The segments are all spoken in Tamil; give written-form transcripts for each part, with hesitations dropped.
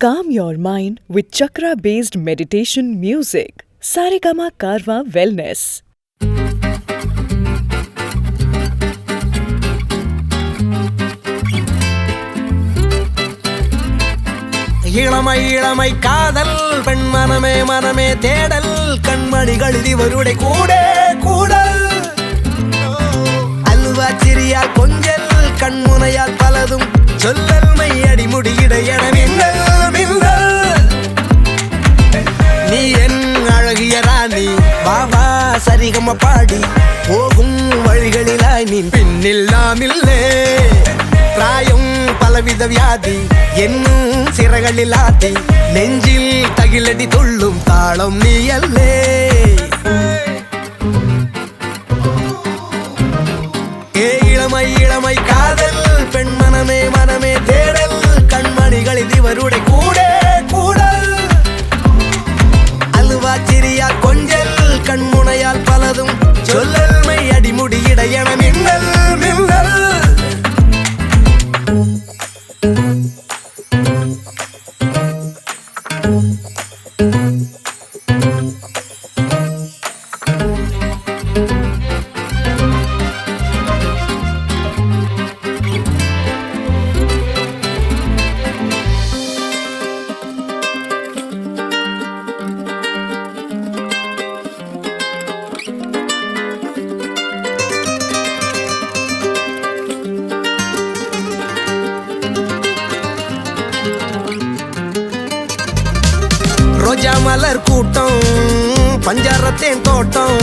Calm your mind with chakra-based meditation music. Saregama Karwa Wellness. இளமை இளமை காதல் பெண் மனமே மனமே தேடல் கண்மணிகள் இதுவருடைய கூட கூடல் அல்வா சிறியால் கொஞ்சல் கண்முனையால் பலதும் சொல்லல் மையடி முடியிட என மின்னல் மின்னல் நீ என் அழகிய ராணி பாபா சரிகம பாடி போகும் வழிகளிலாய் நீ பின்னில் நாம் இல்லே பிராயம் பலவித வியாதி என்னும் சிறகளில் ஆத்தி நெஞ்சில் தகிலடி துள்ளும் தாளம் நீ அல்லே ஏ இளமை இளமை காதல் பெண் மனமே மனமே தேடல் கண்மணிகள் இதுவருடைய கூட கூடல் அல்வா சிறியா கொஞ்சல் கண்முனையால் பலதும் சொல்லல் மை அடிமுடியிட என மின்னல் மின்னல் ரோஜா மலர் கூட்டம் பஞ்சாரத்தேன் தோட்டம்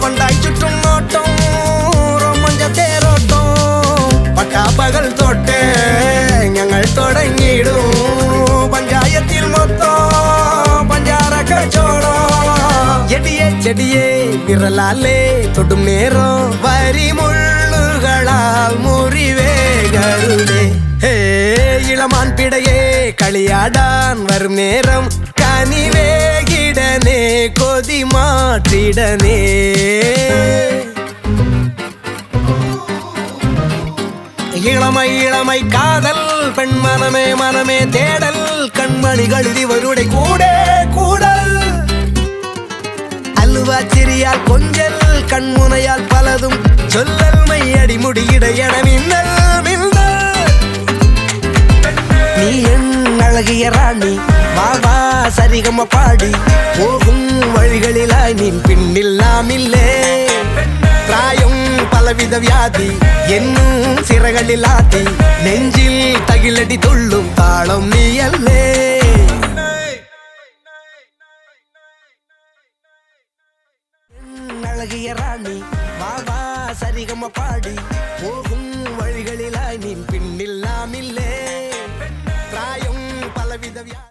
வண்டாய் சுற்றும் நோட்டம் ரோமஞ்ச தேரோட்டம் பட்டா பகல் தோட்ட ഞങ്ങൾ தொடங்கிடும் பஞ்சாயத்தில் மொத்தம் பஞ்சார கச்சோடம் எடியே செடியே விரலாலே தொடும் நேரம் வரி முள்ளுகளால் முறிவே கருதே ஹே இளமான் பிடையே களியாடான் வரும் நேரம் கனிவேகிடனே கொதி மாற்றிடனே இளமை இளமை காதல் பெண் மனமே மனமே தேடல் கண்மணிகள் இதுவருடைய கூட கூடல் அல்வா சிறியால் கொஞ்சல் கண்முனையால் பலதும் சொல்லல் மை அடிமுடியிட என மின்னல் மின்னல் நீ என் அழகிய ராணி பாபா சரிகம பாடி போகும் வழிகளிலாய் நீ பின்னில் நாம் இல்லே பிராயம் பலவித வியாதி என்னும் சிறகளில் ஆத்தி நெஞ்சில் தகிலடி துள்ளும் தாளம் நீ அல்லே அழகிய ராணி பாபா சரிகம பாடி போகும்